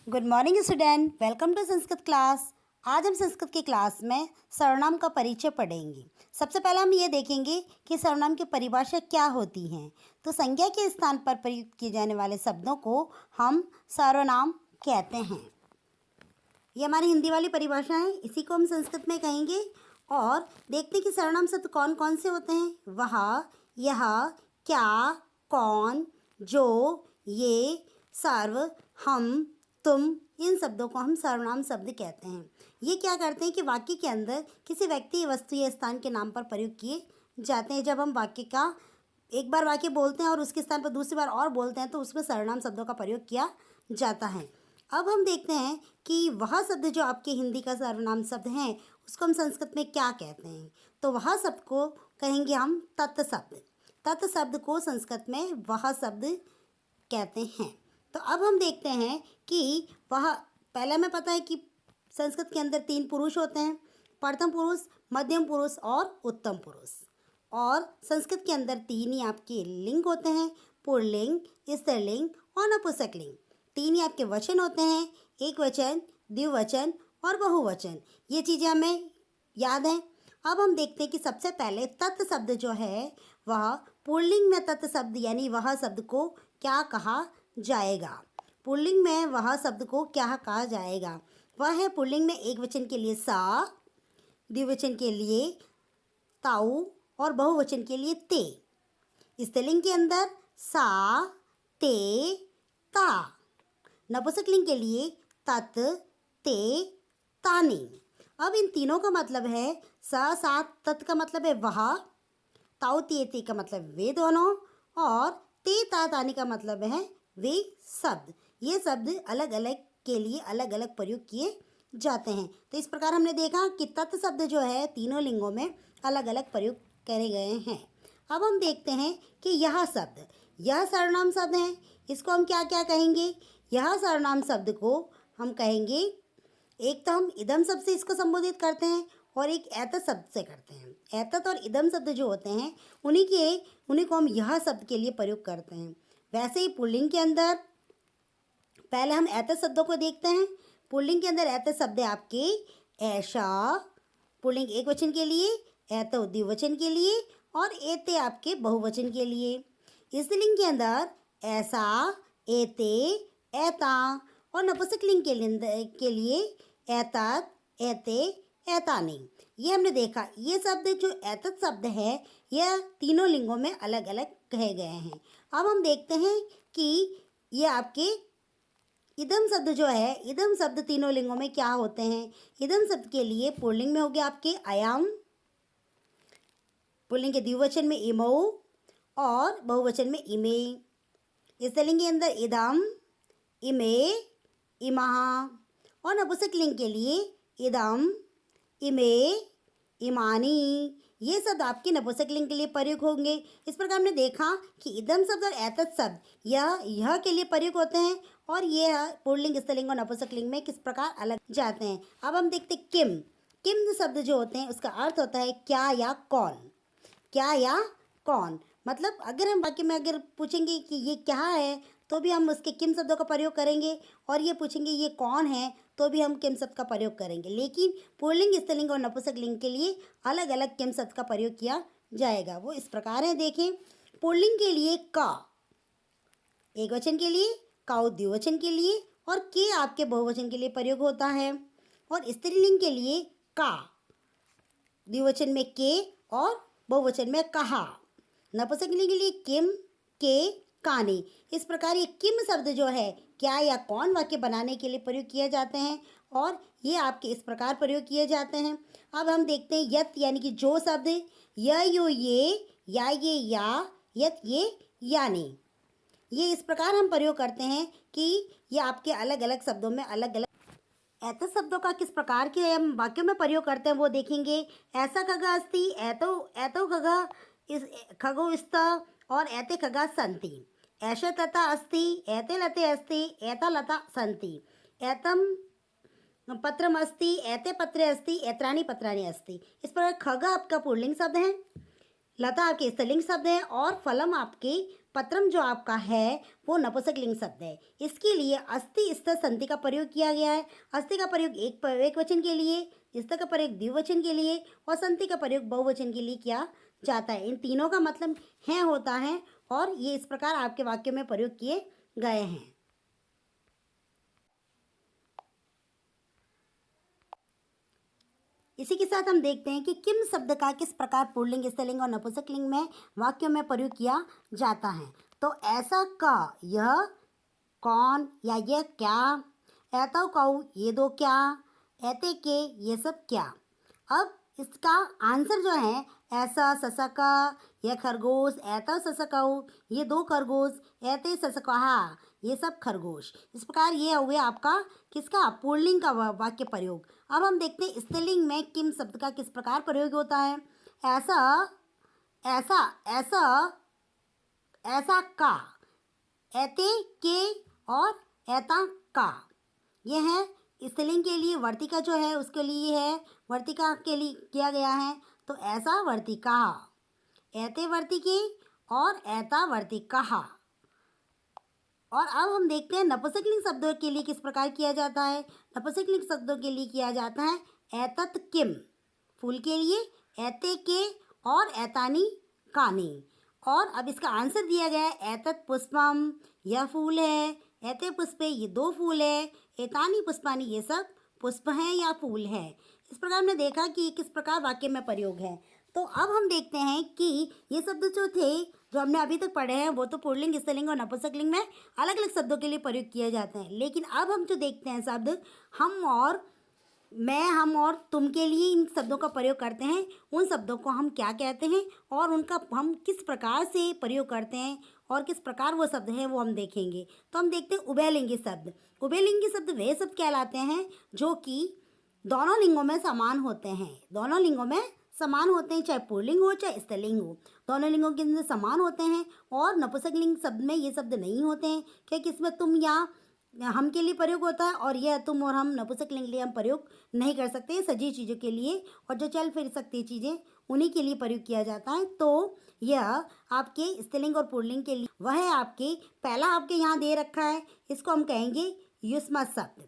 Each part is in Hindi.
Good morning student, welcome to Sanskrit class. आज हम संस्कृत की क्लास में सर्वनाम का परिचय पढ़ेंगे। सबसे पहले हम ये देखेंगे कि सर्वनाम की परिभाषा क्या होती है। तो संज्ञा के स्थान पर प्रयुक्त किए जाने वाले शब्दों को हम सर्वनाम कहते हैं। ये हमारी हिंदी वाली परिभाषा है, इसी को हम संस्कृत में कहेंगे। और देखते हैं कि सर्वनाम शब्द कौन कौन से होते हैं। वह, यह, क्या, कौन, जो, ये, सर्व, हम, तुम, इन शब्दों को हम सर्वनाम शब्द कहते हैं। ये क्या करते हैं कि वाक्य के अंदर किसी व्यक्ति, वस्तु या स्थान के नाम पर प्रयोग किए जाते हैं। जब हम वाक्य का एक बार वाक्य बोलते हैं और उसके स्थान पर दूसरी बार और बोलते हैं तो उसमें सर्वनाम शब्दों का प्रयोग किया जाता है। अब हम देखते हैं कि वह शब्द जो आपके हिंदी का सर्वनाम शब्द है उसको हम संस्कृत में क्या कहते हैं। तो वह शब्द को कहेंगे हम तत् शब्द। तत् शब्द को संस्कृत में वह शब्द कहते हैं। तो अब हम देखते हैं कि वह, पहले हमें पता है कि संस्कृत के अंदर 3 पुरुष होते हैं, प्रथम पुरुष, मध्यम पुरुष और उत्तम पुरुष। और संस्कृत के अंदर 3 ही आपके लिंग होते हैं, पुल्लिंग, स्त्रीलिंग और नपुंसकलिंग। 3 ही आपके वचन होते हैं, एक वचन, द्विवचन और बहुवचन। ये चीज़ें हमें याद हैं। अब हम देखते हैं कि सबसे पहले तत् शब्द जो है वह पुल्लिंग में तत् शब्द यानी वह शब्द को क्या कहा जाएगा। पुल्लिंग में वह शब्द को क्या कहा जाएगा। वह है पुल्लिंग में एक वचन के लिए सा, द्विवचन के लिए ताऊ और बहुवचन के लिए ते। स्त्रीलिंग के अंदर सा, ते, ता। नपुंसकलिंग के लिए तत्, ते, तानि। अब इन तीनों का मतलब है सा, सा, तत् का मतलब है वह, ताऊ, ते का मतलब वे दोनों, और ते, ता, तानि का मतलब है वे शब्द। ये शब्द अलग अलग के लिए अलग अलग प्रयोग किए जाते हैं। तो इस प्रकार हमने देखा कि तत् शब्द जो है तीनों लिंगों में अलग अलग प्रयोग करे गए हैं। अब हम देखते हैं कि यह शब्द, यह सर्वनाम शब्द है, इसको हम क्या क्या कहेंगे। यह सर्वनाम शब्द को हम कहेंगे, एक तो हम इदम शब्द से इसको संबोधित करते हैं और एक एतत् शब्द से करते हैं। एतत् और इदम शब्द जो होते हैं उन्हीं को हम यह शब्द के लिए प्रयोग करते हैं। वैसे ही पुल्लिंग के अंदर पहले हम एतत् शब्दों को देखते हैं। पुल्लिंग के अंदर एतत् शब्द है आपके ऐशा, पुल्लिंग एक वचन के लिए, एतौ द्विवचन के लिए और एते आपके बहुवचन के लिए। स्त्रीलिंग के अंदर ऐसा, एते, एता और नपुंसकलिंग के लिए एतत्, एते, एतानि। ये हमने देखा, ये शब्द जो एतत् शब्द है यह तीनों लिंगों में अलग अलग कहे गए हैं। अब हम देखते हैं कि ये आपके इदम शब्द जो है, इदम शब्द तीनों लिंगों में क्या होते हैं। इदम शब्द के लिए पुल्लिंग में हो गया आपके अयम, पुल्लिंग के द्विवचन में इमौ और बहुवचन में इमे। स्त्रीलिंग के अंदर इदम, इमे, इमः और नपुंसकलिंग के लिए इदम, इमे, इमानी। ये शब्द आपके नपुंसकलिंग के लिए प्रयोग होंगे। इस प्रकार हमने देखा कि इदम शब्द और एतत् शब्द यह के लिए प्रयोग होते हैं और ये पुल्लिंग, स्त्रीलिंग और नपुंसकलिंग में किस प्रकार अलग जाते हैं। अब हम देखते हैं किम। किम शब्द जो होते हैं उसका अर्थ होता है क्या या कौन। क्या या कौन मतलब अगर हम वाक्य में अगर पूछेंगे कि ये क्या है तो भी हम उसके किम शब्दों का प्रयोग करेंगे, और ये पूछेंगे ये कौन है तो भी हम किम शब्द का प्रयोग करेंगे। लेकिन पुल्लिंग, स्त्रीलिंग और नपुंसकलिंग के लिए अलग अलग किम शब्द का प्रयोग किया जाएगा। वो इस प्रकार है, देखें। पुल्लिंग के लिए का एक वचन के लिए, काउ द्विवचन के लिए और के आपके बहुवचन के लिए प्रयोग होता है। और स्त्रीलिंग के लिए का द्विवचन में के और बहुवचन में कहा। नपुंसकलिंग के लिए किम, के, कानी। इस प्रकार ये किम शब्द जो है क्या या कौन वाक्य बनाने के लिए प्रयोग किए जाते हैं और ये आपके इस प्रकार प्रयोग किए जाते हैं। अब हम देखते हैं यत यानी कि जो शब्द, य, यो, ये, या, ये, या, यत, ये, यानी। ये इस प्रकार हम प्रयोग करते हैं कि ये आपके अलग अलग शब्दों में अलग अलग एतत् शब्दों का किस प्रकार के हम वाक्यों में प्रयोग करते हैं वो देखेंगे। ऐसा खगा अस्ति, एतो एतो खगा, खगो स्त और एते खगा सन्ति। ऐशा तथा अस्ति, एते लते अस्ति, एता लता सन्ति। एतम पत्रम अस्ति, एते पत्रे अस्ति, एत्राणि पत्राणि अस्ति। इस प्रकार खगा आपका पुल्लिंग शब्द है, लता आपके स्त्रीलिंग शब्द है और फलम आपके पत्रम जो आपका है वो नपुंसकलिंग शब्द है। इसके लिए अस्ति स्थ संधि का प्रयोग किया गया है। अस्ति का प्रयोग एक वचन के लिए, स्थ का प्रयोग द्विवचन के लिए और संधि का प्रयोग बहुवचन के लिए किया जाता है। इन तीनों का मतलब है होता है और ये इस प्रकार आपके वाक्यों में प्रयोग किए गए हैं। इसी के साथ हम देखते हैं कि किम शब्द का किस प्रकार पुल्लिंग, स्त्रीलिंग और नपुंसकलिंग में वाक्यों में प्रयोग किया जाता है। तो ऐसा का, यह कौन या यह क्या, ऐतो कऊ ये दो क्या, ऐते के ये सब क्या। अब इसका आंसर जो है ऐसा ससका यह खरगोश, ऐता ससकऊ ये दो खरगोश, ऐते ससकहा ये सब खरगोश। इस प्रकार ये हो गया आपका किसका पुल्लिंग का वाक्य प्रयोग। अब हम देखते हैं स्त्रीलिंग में किम शब्द का किस प्रकार प्रयोग होता है। ऐसा, ऐसा, ऐसा, ऐसा का, ऐते के और ऐता का। यह है स्त्रीलिंग के लिए वर्तिका जो है उसके लिए है, वर्तिका के लिए किया गया है। तो ऐसा वर्तिका, ऐते वर्तिके और ऐता वर्तिका। और अब हम देखते हैं नपुंसकलिंग शब्दों के लिए किस प्रकार किया जाता है। नपुंसकलिंग शब्दों के लिए किया जाता है एतत् किम फूल के लिए, ऐते के और ऐतानी कानी। और अब इसका आंसर दिया गया है एतत् पुष्पम यह फूल है, ऐते पुष्पे ये दो फूल है, एतानी पुष्पानी ये सब पुष्प हैं या फूल है। इस प्रकार हमने देखा कि किस प्रकार वाक्य में प्रयोग है। तो अब हम देखते हैं कि ये शब्द जो थे जो हमने अभी तक पढ़े हैं वो तो पुल्लिंग, स्त्रीलिंग और नपुंसकलिंग में अलग अलग शब्दों के लिए प्रयोग किए जाते हैं। लेकिन अब हम जो देखते हैं शब्द हम और मैं, हम और तुम के लिए इन शब्दों का प्रयोग करते हैं, उन शब्दों को हम क्या कहते हैं और उनका हम किस प्रकार से प्रयोग करते हैं और किस प्रकार वो शब्द हैं वो हम देखेंगे। तो हम देखते हैं उभयलिंगी शब्द। उभयलिंगी शब्द वे शब्द कहलाते हैं जो कि दोनों लिंगों में समान होते हैं। दोनों लिंगों में समान होते हैं, चाहे पुल्लिंग हो चाहे स्त्रीलिंग हो, दोनों लिंगों के अंदर समान होते हैं। और नपुंसकलिंग शब्द में ये शब्द नहीं होते हैं क्योंकि इसमें तुम या हम के लिए प्रयोग होता है और यह तुम और हम नपुंसकलिंग के लिए हम प्रयोग नहीं कर सकते। सजीव चीज़ों के लिए और जो चल फिर सकती चीज़ें उन्हीं के लिए प्रयोग किया जाता है। तो यह आपके स्त्रीलिंग और पुल्लिंग के लिए वह है आपके पहला आपके यहाँ दे रखा है, इसको हम कहेंगे युष्मत् शब्द।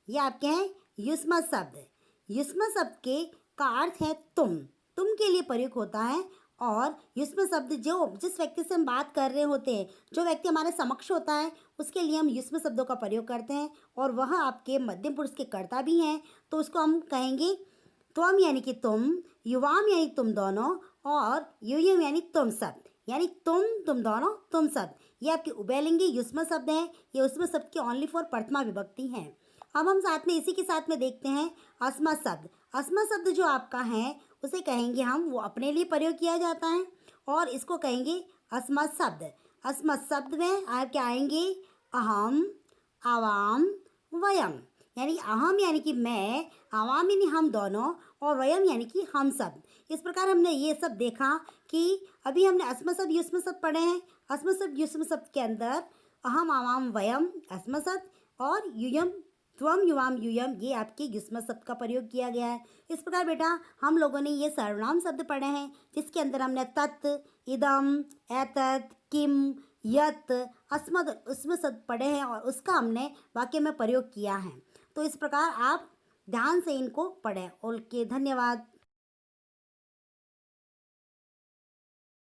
ये आपके हैं युष्मत् शब्द। युष्मत् शब्द के का अर्थ है तुम के लिए प्रयोग होता है। और युष्मत् शब्द जो जिस व्यक्ति से हम बात कर रहे होते हैं, जो व्यक्ति हमारे समक्ष होता है उसके लिए हम युष्मत् शब्दों का प्रयोग करते हैं और वह आपके मध्यम पुरुष के कर्ता भी हैं। तो उसको हम कहेंगे त्वम यानी कि तुम, युवाम यानी तुम दोनों और यूयम यानी तुम सब, यानी तुम दोनों तुम सब। ये आपके उभयलिंगी युष्मत् शब्द हैं। ये युष्मत् शब्द की ओनली फॉर प्रथमा विभक्ति हैं। अब हम साथ में इसी के साथ में देखते हैं अस्मत् शब्द। अस्मत् शब्द जो आपका है उसे कहेंगे हम, वो अपने लिए प्रयोग किया जाता है और इसको कहेंगे अस्मत् शब्द। अस्मत् शब्द में आप क्या आएंगे अहम, आवाम, वयम। यानी अहम यानी कि मैं, आवाम यानी हम दोनों और वयम यानी कि हम सब। इस प्रकार हमने ये सब देखा कि अभी हमने अस्मत् शब्द युष्मत् शब्द पढ़े हैं। अस्मत् शब्द युष्मत् शब्द के अंदर अहम, आवाम, वयम अस्मत् शब्द और युयम, त्वम, युवाम, यूयम ये आपके युष्मत् शब्द का प्रयोग किया गया है। इस प्रकार बेटा हम लोगों ने ये सर्वनाम शब्द पढ़े हैं जिसके अंदर हमने तत्, इदम, एतत्, किम, यत्, अस्मत्, युष्मत् शब्द पढ़े हैं और उसका हमने वाक्य में प्रयोग किया है। तो इस प्रकार आप ध्यान से इनको पढ़ें। ओके, धन्यवाद।